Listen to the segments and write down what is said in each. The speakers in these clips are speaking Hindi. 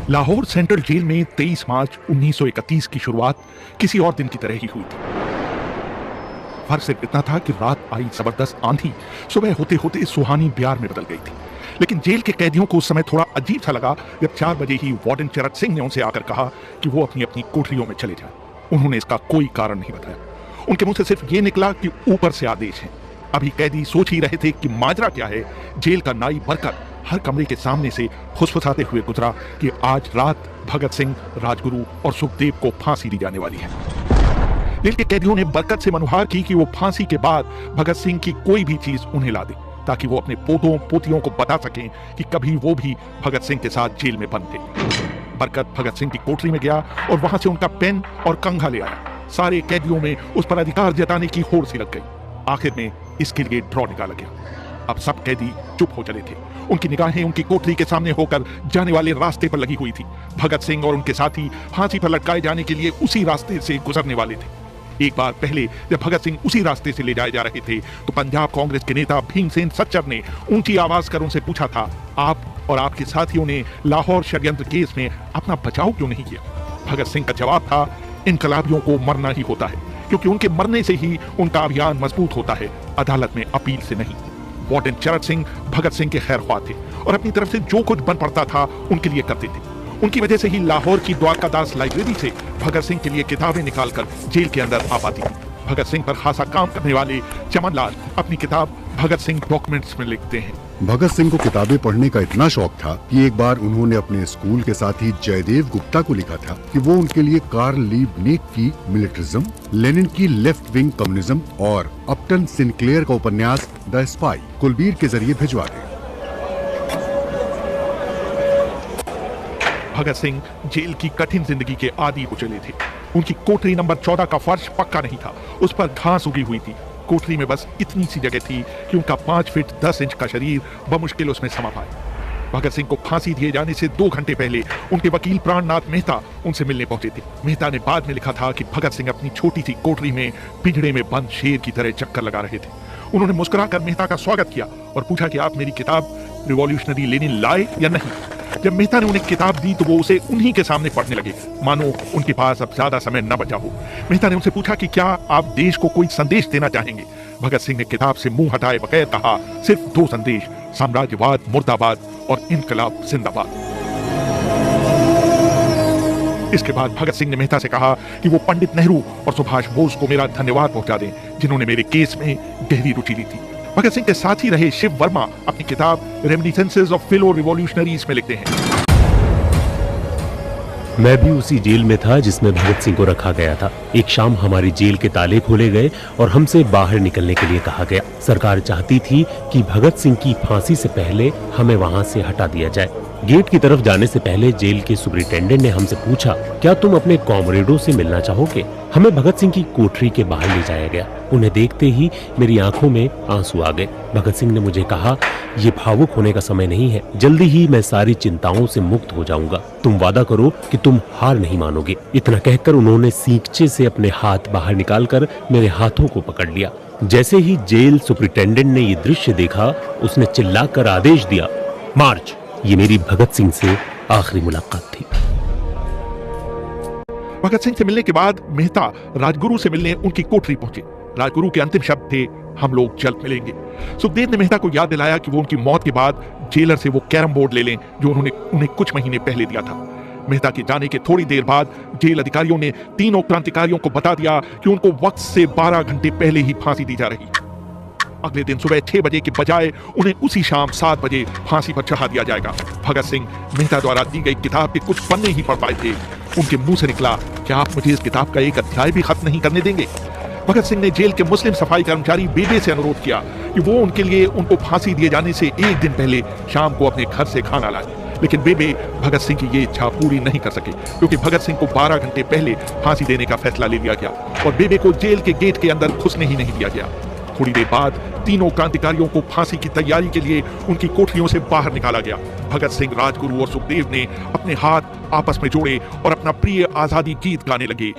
लाहौर सेंट्रल जेल में 23 मार्च 1931 की शुरुआत किसी और दिन की तरह ही हुई थी। फर्क सिर्फ इतना था कि रात आई जबरदस्त आंधी सुबह होते होते सुहानी ब्यार में बदल गई थी। लेकिन जेल के कैदियों को उस समय थोड़ा अजीब सा लगा जब 4 बजे ही वार्डन चरत सिंह ने उनसे आकर कहा कि वो अपनी अपनी कोठरियों में चले जाएं। उन्होंने इसका कोई कारण नहीं बताया। उनके मुंह से सिर्फ ये निकला कि ऊपर से आदेश है। अभी कैदी सोच ही रहे थे कि माजरा क्या है। जेल का नाई बरकत हर कमरे के सामने से फुसफुसाते हुए गुजरा कि आज रात भगत सिंह, राजगुरु और सुखदेव को फांसी दी जाने वाली है। जेल के कैदियों ने बरकत से मनुहार की कि वो फांसी के बाद भगत सिंह की कोई भी चीज उन्हें ला दे, ताकि वो अपने पोतों पोतियों को बता सकें कि कभी वो भी भगत सिंह के साथ जेल में बंद थे। बरकत भगत सिंह की कोठरी में गया और वहां से उनका पेन और कंघा ले आया। सारे कैदियों में उस पर अधिकार जताने की होड़ सी लग गई। आखिर में इसके लिए ड्रॉ निकाला गया। अब सब कैदी चुप हो चले थे। उनकी निगाहें उनकी कोठरी के सामने होकर जाने वाले रास्ते पर लगी हुई थी। भगत सिंह और उनके साथी फांसी पर लटकाए जाने के लिए उसी रास्ते से गुजरने वाले थे। एक बार पहले जब भगत सिंह उसी रास्ते से ले जाए जा रहे थे तो पंजाब कांग्रेस के नेता भीमसेन सच्चर ने ऊंची आवाज कर उनसे पूछा था, आप और आपके साथियों ने लाहौर षड्यंत्र केस में अपना बचाव क्यों नहीं किया? भगत सिंह का जवाब था, इनकलाबियों को मरना ही होता है, क्योंकि उनके मरने से ही उनका अभियान मजबूत होता है, अदालत में अपील से नहीं। वार्डन चरत सिंह भगत सिंह के खैरख्वाह थे और अपनी तरफ से जो कुछ बन पड़ता था उनके लिए करते थे। उनकी वजह से ही लाहौर की द्वारकादास लाइब्रेरी से भगत सिंह के लिए किताबें निकालकर जेल के अंदर आ पाती थी। भगत सिंह पर खासा काम करने वाले चमन लाल अपनी किताब भगत सिंह डॉक्यूमेंट्स में लिखते हैं, भगत सिंह को किताबें पढ़ने का इतना शौक था कि एक बार उन्होंने अपने स्कूल के साथी जयदेव गुप्ता को लिखा था कि वो उनके लिए कार्ल लीबनेक की मिलिटरिज्म, लेनिन की लेफ्ट विंग कम्युनिज्म और अपटन सिनक्लेयर का उपन्यास द स्पाई कुलबीर के जरिए भिजवा दें। भगत सिंह जेल की कठिन जिंदगी के आदी हो चले थे। उनकी कोठरी नंबर 14 का फर्श पक्का नहीं था, उस पर घास उगी हुई थी। कोठरी में बस इतनी सी जगह थी कि उनका 5 फीट 10 इंच का शरीर बमुश्किल उसमें समा पाए। भगत सिंह को फांसी दिए जाने से 2 घंटे पहले उनके वकील प्राणनाथ मेहता उनसे मिलने पहुंचे थे। मेहता ने बाद में लिखा था कि भगत सिंह अपनी छोटी सी कोठरी में पिंजड़े में बंद शेर की तरह चक्कर लगा रहे थे। उन्होंने मुस्कुराकर मेहता का स्वागत किया और पूछा कि आप मेरी किताब रिवॉल्यूशनरी लेनिन लाए या नहीं। जब मेहता ने उन्हें किताब दी तो वो उसे उन्हीं के सामने पढ़ने लगे, मानो उनके पास अब ज्यादा समय न बचा हो। मेहता ने उनसे पूछा कि क्या आप देश को कोई संदेश देना चाहेंगे? भगत सिंह ने किताब से मुंह हटाए बगैर कहा, सिर्फ 2 संदेश, साम्राज्यवाद मुर्दाबाद और इनकलाब जिंदाबाद। इसके बाद भगत सिंह ने मेहता से कहा कि वो पंडित नेहरू और सुभाष बोस को मेरा धन्यवाद पहुंचा दें, जिन्होंने मेरे केस में गहरी रुचि ली थी। भगत सिंह के साथ ही रहे शिव वर्मा अपनी किताब रेमिनिसेंसेस ऑफ फिलो रिवॉल्यूशनरीज में लिखते हैं, मैं भी उसी जेल में था जिसमें भगत सिंह को रखा गया था। एक शाम हमारी जेल के ताले खोले गए और हमसे बाहर निकलने के लिए कहा गया। सरकार चाहती थी कि भगत सिंह की फांसी से पहले हमें वहां से हटा दिया जाए। गेट की तरफ जाने से पहले जेल के सुपरिटेंडेंट ने हमसे पूछा, क्या तुम अपने कॉमरेडों से मिलना चाहोगे? हमें भगत सिंह की कोठरी के बाहर ले जाया गया। उन्हें देखते ही मेरी आंखों में आंसू आ गए। भगत सिंह ने मुझे कहा, ये भावुक होने का समय नहीं है, जल्दी ही मैं सारी चिंताओं से मुक्त हो जाऊंगा। तुम वादा करो कि तुम हार नहीं मानोगे। इतना कहकर उन्होंने सींगचे से अपने हाथ बाहर निकालकर मेरे हाथों को पकड़ लिया। जैसे ही जेल सुपरिटेंडेंट ने ये दृश्य देखा, उसने चिल्लाकर आदेश दिया, मार्च। ये मेरी भगत सिंह से आखिरी मुलाकात थी। भगत सिंह से मिलने के बाद मेहता राजगुरु से मिलने उनकी कोठरी पहुंचे। राजगुरु के अंतिम शब्द थे, हम लोग जल्द मिलेंगे। सुखदेव ने मेहता को याद दिलाया कि वो उनकी मौत के बाद जेलर से वो कैरम बोर्ड ले लें जो उन्होंने उन्हें कुछ महीने पहले दिया था। मेहता के जाने के थोड़ी देर बाद जेल अधिकारियों ने तीनों क्रांतिकारियों को बता दिया कि उनको वक्त से 12 घंटे पहले ही फांसी दी जा रही। अगले दिन सुबह 6 बजे के बजाय उन्हें उसी शाम 7 बजे फांसी पर चढ़ा दिया जाएगा। भगत सिंह मेहता द्वारा दी गई किताब के कुछ पन्ने ही पढ़ पाए थे। उनके मुंह से निकला, क्या आप मुझे इस किताब का एक अध्याय भी खत्म नहीं करने देंगे? भगत सिंह ने जेल के मुस्लिम सफाई कर्मचारी बेबे से अनुरोध किया कि वो उनके लिए उनको फांसी दिए जाने से 1 दिन पहले शाम को अपने घर से खाना लाए। लेकिन बेबे भगत सिंह की ये इच्छा पूरी नहीं कर सके, क्योंकि भगत सिंह को 12 घंटे पहले फांसी देने का फैसला ले लिया गया और बेबे को जेल के गेट के अंदर घुसने ही नहीं दिया गया। थोड़ी देर बाद तीनों क्रांतिकारियों को फांसी की तैयारी के लिए उनकी कोठरियों से बाहर निकाला गया। भगत सिंह, राजगुरु और सुखदेव ने अपने हाथ आपस में जोड़े और अपना प्रिय आजादी गीत गाने लगे।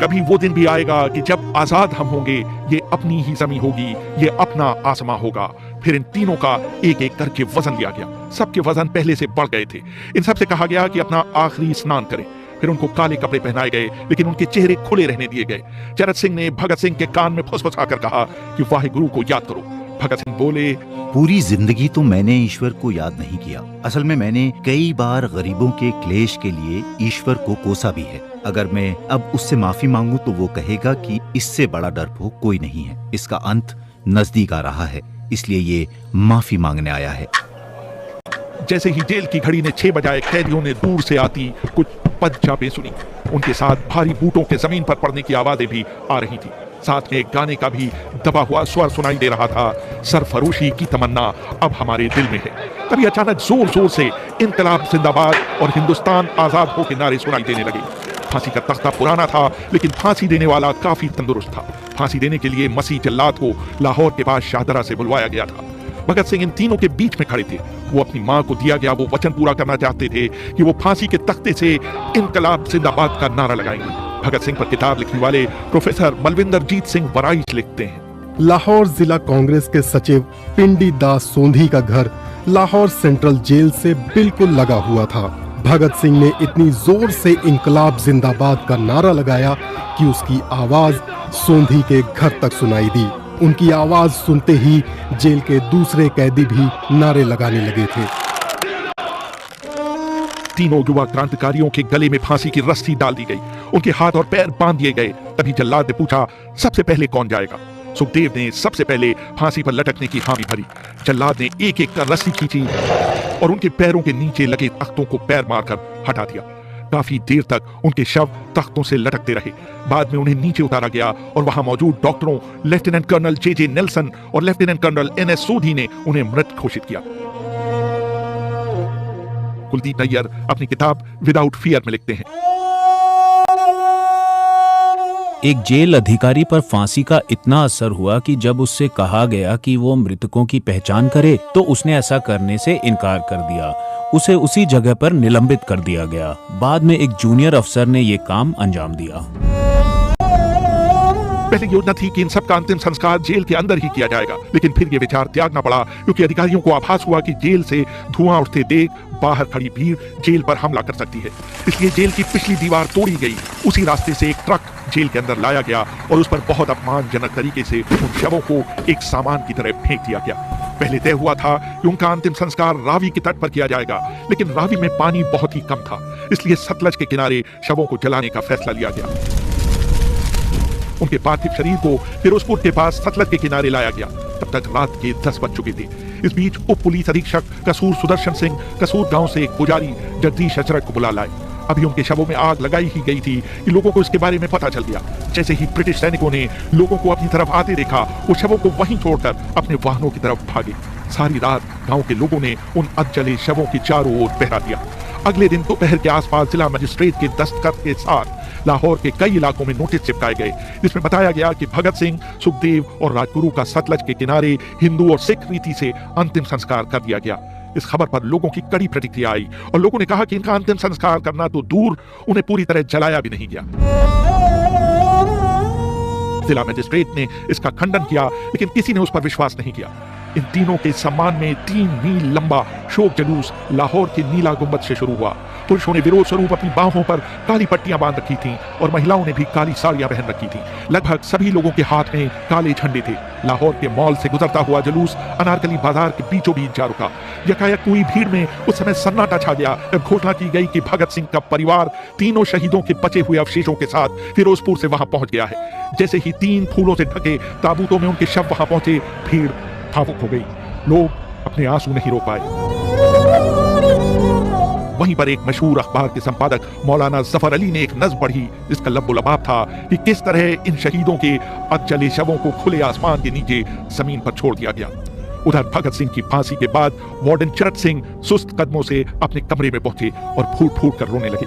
कभी वो दिन भी आएगा कि जब आजाद हम होंगे, ये अपनी ही जमीन होगी, ये अपना आसमां होगा। फिर इन तीनों का एक एक करके वजन लिया गया। सबके वजन पहले से बढ़ गए थे। इन सबसे कहा गया कि अपना आखिरी स्नान करें। फिर उनको काले कपड़े पहनाए गए, लेकिन उनके चेहरे खुले रहने दिए गए। चरत सिंह ने भगत सिंह के कान में फुसफुसाकर कहा कि वाहिगुरु को याद करो। भगत सिंह बोले, पूरी जिंदगी तो मैंने ईश्वर को याद नहीं किया। असल में मैंने कई बार गरीबों के क्लेश के लिए ईश्वर को कोसा भी है। अगर मैं अब उससे माफी मांगूं तो वो कहेगा कि इससे बड़ा डरपोक कोई नहीं है। इसका अंत नजदीक आ रहा है, इसलिए ये माफी मांगने आया है। जैसे ही जेल की घड़ी ने 6 बजाए, कैदियों ने दूर से आती कुछ पदचापें सुनी। उनके साथ भारी बूटों के जमीन पर पड़ने की आवाजें भी आ रही थी। साथ में एक गाने का भी दबा हुआ स्वर सुनाई दे रहा था, सरफरोशी की तमन्ना अब हमारे दिल में है। तभी अचानक जोर जोर से इनकलाब जिंदाबाद और हिंदुस्तान आजाद हो के नारे सुनाई देने लगे। फांसी का तख्ता पुराना था, लेकिन फांसी देने वाला काफी तंदुरुस्त था। फांसी देने के लिए मसीह जल्लाद को लाहौर के पास शाहदरा से बुलवाया गया था। भगत सिंह इन तीनों के बीच में खड़े थे। वो अपनी मां को दिया गया वो वचन पूरा करना चाहते थे कि वो फांसी के तख्ते से इनकलाब जिंदाबाद का नारा लगाएंगे। भगत सिंह पर किताब लिखने वाले प्रोफेसर बलविंदर जीत सिंह वराइच लिखते हैं, लाहौर जिला कांग्रेस के सचिव पिंडी दास सोंधी का घर लाहौर सेंट्रल जेल से बिल्कुल लगा हुआ था। भगत सिंह ने इतनी जोर से इनकलाब जिंदाबाद का नारा लगाया कि उसकी आवाज सोंधी के घर तक सुनाई दी। उनकी आवाज सुनते ही जेल के दूसरे कैदी भी नारे लगाने लगे थे। तीनों युवा क्रांतिकारियों के गले में फांसी की रस्सी डाल दी गई, उनके हाथ और पैर बांध दिए गए। तभी जल्लाद ने पूछा, सबसे पहले कौन जाएगा? सुखदेव ने सबसे पहले फांसी पर लटकने की हामी भरी। जल्लाद ने एक एक कर रस्सी खींची और उनके पैरों के नीचे लगे तख्तों को पैर मारकर हटा दिया। काफी देर तक उनके शव तख्तों से लटकते रहे। बाद में उन्हें नीचे उतारा गया और वहां मौजूद डॉक्टरों लेफ्टिनेंट कर्नल जे नेल्सन और लेफ्टिनेंट कर्नल NS सोधी ने उन्हें मृत घोषित किया। कुलदीप नैयर अपनी किताब विदाउट फियर में लिखते हैं, एक जेल अधिकारी पर फांसी का इतना असर हुआ कि जब उससे कहा गया कि वो मृतकों की पहचान करे तो उसने ऐसा करने से इनकार कर दिया। उसे उसी जगह पर निलंबित कर दिया गया। बाद में एक जूनियर अफसर ने ये काम अंजाम दिया। पहले योजना थी कि इन सब का अंतिम संस्कार जेल के अंदर ही किया जाएगा, लेकिन फिर ये विचार त्यागना पड़ा क्योंकि अधिकारियों को आभास हुआ कि जेल से धुआं उठते देख बाहर खड़ी भीड़ जेल पर हमला कर सकती है। इसलिए जेल की पिछली दीवार तोड़ी गई। उसी रास्ते से एक ट्रक जेल के अंदर लाया गया और उस पर बहुत अपमानजनक तरीके से उन शवों को एक सामान की तरह फेंक दिया गया। पहले तय हुआ था कि उनका अंतिम संस्कार रावी के तट पर किया जाएगा, लेकिन रावी में पानी बहुत ही कम था, इसलिए सतलज के किनारे शवों को जलाने का फैसला लिया गया। उनके पार्थिव शरीर को फिरोजपुर के पास सतलज के किनारे लाया गया। तब तक रात के 10 बज चुके थे। इस बीच उप पुलिस अधीक्षक कसूर सुदर्शन सिंह कसूर गांव से एक पुजारी जगदीश अचरक को बुला लाए। अभी उनके शवों में आग लगाई ही गई थी कि लोगों को इसके बारे में पता चल गया। जैसे ही ब्रिटिश सैनिकों ने लोगों को अपनी तरफ आते देखा, वो शवों को वहीं छोड़कर अपने वाहनों की तरफ भागे। सारी रात गांव के लोगों ने उन अधजले शवों के चारों ओर पहरा दिया। अगले दिन दोपहर के आसपास जिला मजिस्ट्रेट के दस्तखत के साथ लाहौर के कई इलाकों में नोटिस चिपकाए गए, जिसमें बताया गया कि भगत सिंह, सुखदेव और राजगुरु का सतलज के किनारे हिंदू और सिख रीति से अंतिम संस्कार कर दिया गया। इस खबर पर लोगों की कड़ी प्रतिक्रिया आई और लोगों ने कहा कि इनका अंतिम संस्कार करना तो दूर, उन्हें पूरी तरह जलाया भी नहीं गया। जिला मजिस्ट्रेट ने इसका खंडन किया, लेकिन किसी ने उस पर विश्वास नहीं किया। इन तीनों के सम्मान में 3 मील लंबा शोक जुलूस लाहौर के नीला गुंबद से शुरू हुआ। पुरुषों ने विरोध स्वरूप अपनी बाहों पर काली पट्टियां बांध रखी थीं और महिलाओं ने भी काली साड़ियां पहन रखी थीं। लगभग सभी लोगों के हाथ में काले झंडे थे। लाहौर के मॉल से गुजरता हुआ जुलूस अनारकली बाजार के बीचों बीच जा रुका। यकायक हुई भीड़ में उस समय सन्नाटा छा गया जब घोषणा की गई कि भगत सिंह का परिवार तीनों शहीदों के बचे हुए अवशेषों के साथ फिरोजपुर से वहां पहुंच गया है। जैसे ही 3 फूलों से ढके ताबूतों में उनके शव वहां पहुंचे, भीड़ भावुक हो गई। लोग अपने आंसू नहीं रोक पाए। वहीं पर एक मशहूर अखबार के संपादक मौलाना जफर अली ने एक नज्म पढ़ी जिसका लब्बो-लबाब था कि किस तरह इन शहीदों के अधजले शवों को खुले आसमान के नीचे जमीन पर छोड़ दिया गया। उधर भगत सिंह की फांसी के बाद वार्डन चरत सिंह सुस्त कदमों से अपने कमरे में पहुंचे और फूट फूट कर रोने लगे।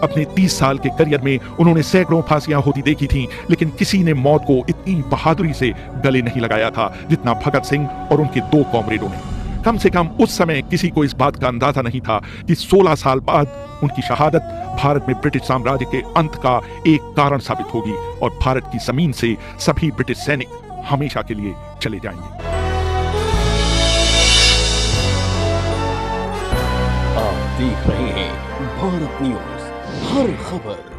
अपने 30 साल के करियर में उन्होंने सैकड़ों फांसियां होती देखी थीं, लेकिन किसी ने मौत को इतनी बहादुरी से गले नहीं लगाया था जितना भगत सिंह और उनके 2 कॉमरेडों ने। कम से कम उस समय किसी को इस बात का अंदाजा नहीं था कि 16 साल बाद उनकी शहादत भारत में ब्रिटिश साम्राज्य के अंत का एक कारण साबित होगी और भारत की जमीन से सभी ब्रिटिश सैनिक हमेशा के लिए चले जाएंगे। देख रहे हैं भारत न्यूज, हर खबर